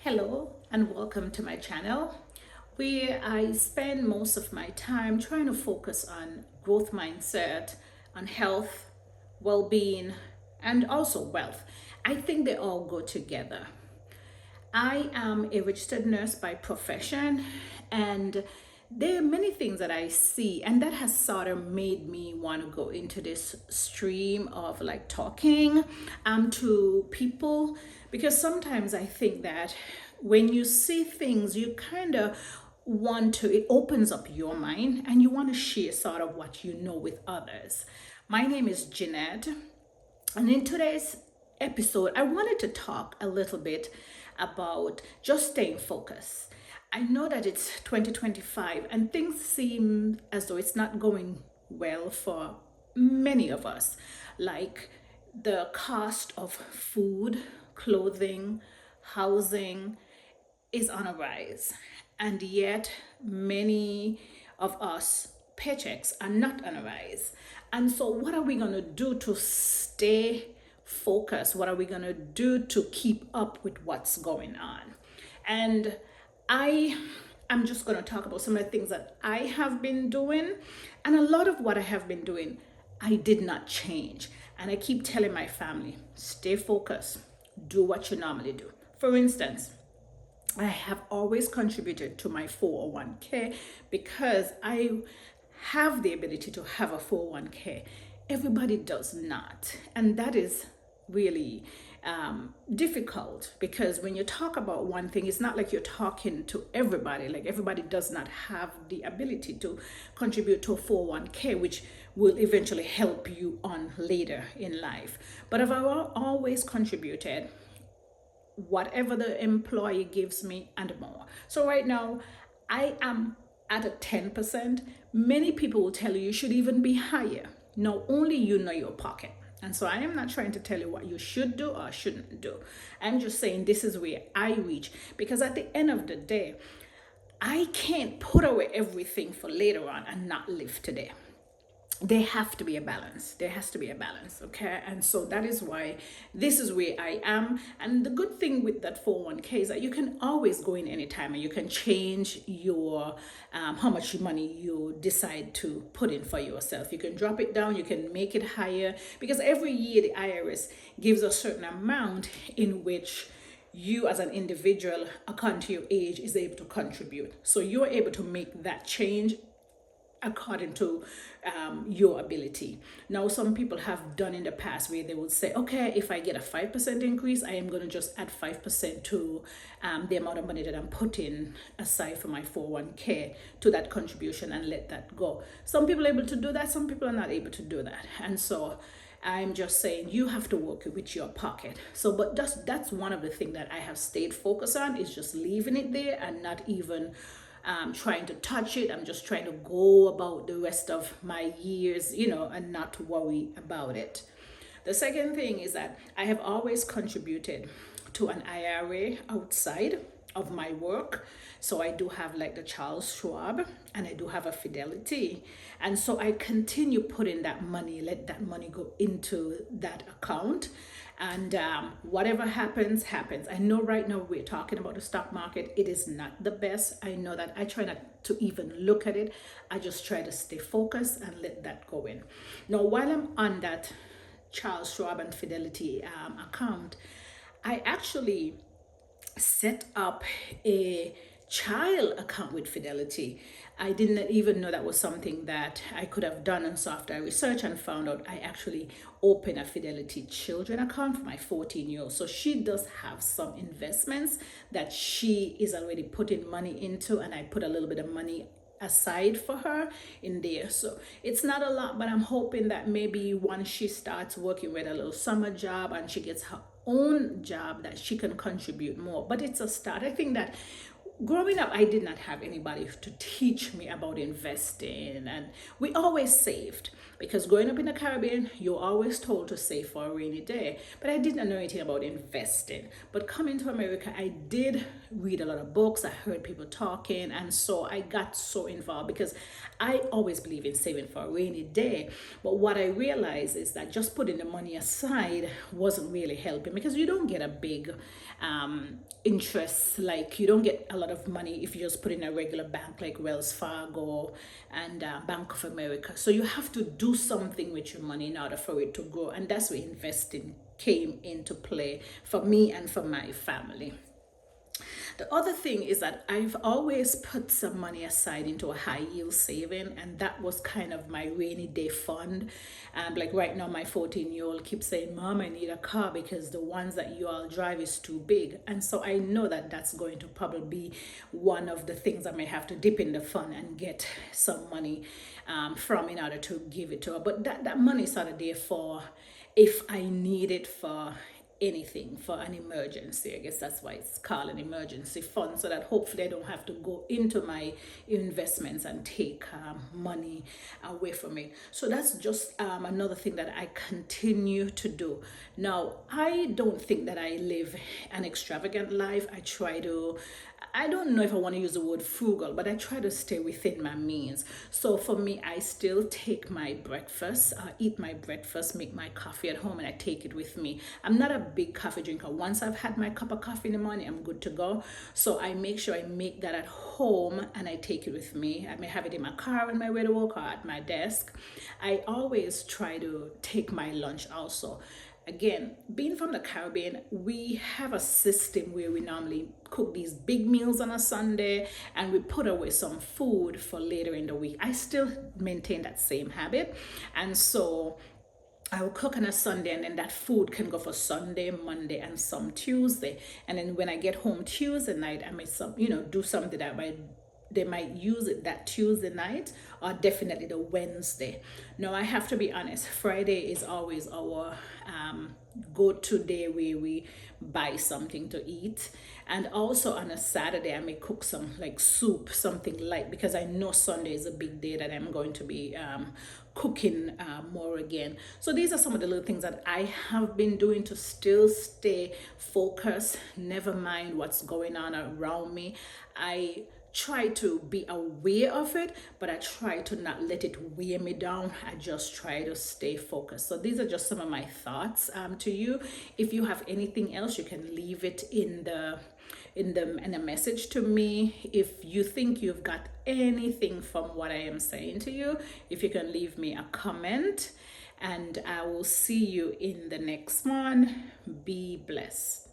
Hello and welcome to my channel where I spend most of my time trying to focus on growth mindset, on health, well-being, and also wealth. I think they all go together. I am a registered nurse by profession, and there are many things that I see, and that has sort of made me want to go into this stream of like talking to people, because sometimes I think that when you see things, you kind of want to, it opens up your mind and you want to share sort of what you know with others. My name is Jeanette, and in today's episode, I wanted to talk a little bit about just staying focused. I know that it's 2025 and things seem as though it's not going well for many of us. Like the cost of food, clothing, housing is on a rise. And yet, many of us paychecks are not on a rise. And so, what are we going to do to stay focused? What are we going to do to keep up with what's going on? And I am just going to talk about some of the things that I have been doing. And a lot of what I have been doing, I did not change. And I keep telling my family, stay focused, do what you normally do. For instance, I have always contributed to my 401k because I have the ability to have a 401k. Everybody does not. And that is really difficult, because when you talk about one thing, it's not like you're talking to everybody. Like everybody does not have the ability to contribute to a 401k, which will eventually help you on later in life. But I've always contributed whatever the employee gives me and more. So right now, I am at a 10%. Many people will tell you you should even be higher. Now, only you know your pocket. And so I am not trying to tell you what you should do or shouldn't do. I'm just saying this is where I reach, because at the end of the day, I can't put away everything for later on and not live today. There have to be a balance. There has to be a balance, okay? And so that is why this is where I am. And the good thing with that 401k is that you can always go in anytime and you can change your how much money you decide to put in for yourself. You can drop it down, you can make it higher, because every year the IRS gives a certain amount in which you as an individual, according to your age, is able to contribute. So you're able to make that change according to your ability. Now, some people have done in the past where they would say, okay, if I get a 5% increase, I am going to just add 5% to the amount of money that I'm putting aside for my 401k to that contribution and let that go. Some people are able to do that, some people are not able to do that. And so I'm just saying you have to work with your pocket. So, but that's one of the things that I have stayed focused on, is just leaving it there and not even trying to touch it. I'm just trying to go about the rest of my years, and not worry about it. The second thing is that I have always contributed to an IRA outside of my work. So I do have like the Charles Schwab, and I do have a Fidelity. And so I continue putting that money, let that money go into that account. And whatever happens, happens. I know right now we're talking about the stock market. It is not the best. I know that. I try not to even look at it. I just try to stay focused and let that go in. Now, while I'm on that Charles Schwab and Fidelity account, I actually set up a child account with Fidelity. I didn't even know that was something that I could have done. And so after I researched and found out, I actually opened a Fidelity children account for my 14-year-old. So she does have some investments that she is already putting money into, and I put a little bit of money aside for her in there. So it's not a lot, but I'm hoping that maybe once she starts working with a little summer job and she gets her own job, that she can contribute more. But it's a start. I think that growing up, I did not have anybody to teach me about investing, and we always saved because growing up in the Caribbean, you're always told to save for a rainy day. But I didn't know anything about investing. But coming to America, I did read a lot of books. I heard people talking, and so I got so involved because I always believe in saving for a rainy day. But what I realized is that just putting the money aside wasn't really helping because you don't get a big interest. Like you don't get a lot of money if you just put in a regular bank like Wells Fargo and Bank of America. So you have to do something with your money in order for it to grow, and that's where investing came into play for me and for my family. The other thing is that I've always put some money aside into a high yield saving, and that was kind of my rainy day fund. Like right now, my 14-year-old keeps saying, "Mom, I need a car because the ones that you all drive is too big." And so I know that that's going to probably be one of the things I may have to dip in the fund and get some money from in order to give it to her. But that money is sort of there for if I need it for anything, for an emergency. I guess that's why it's called an emergency fund, so that hopefully I don't have to go into my investments and take money away from it. So that's just another thing that I continue to do. Now, I don't think that I live an extravagant life. I don't know if I want to use the word frugal, but I try to stay within my means. So for me, I still take my breakfast, eat my breakfast, make my coffee at home, and I take it with me. I'm not a big coffee drinker. Once I've had my cup of coffee in the morning, I'm good to go. So I make sure I make that at home and I take it with me. I may have it in my car on my way to work or at my desk. I always try to take my lunch also. Again, being from the Caribbean, we have a system where we normally cook these big meals on a Sunday and we put away some food for later in the week. I still maintain that same habit. And so I will cook on a Sunday, and then that food can go for Sunday, Monday, and some Tuesday. And then when I get home Tuesday night, I may do something that they might use it that Tuesday night or definitely the Wednesday. Now I have to be honest, Friday is always our go-to day where we buy something to eat. And also on a Saturday I may cook some like soup, something light, because I know Sunday is a big day that I'm going to be cooking more again. So these are some of the little things that I have been doing to still stay focused, never mind what's going on around me. I try to be aware of it, but I try to not let it weigh me down. I just try to stay focused. So these are just some of my thoughts to you. If you have anything else, you can leave it in a message to me. If you think you've got anything from what I am saying to you, if you can leave me a comment, and I will see you in the next one. Be blessed.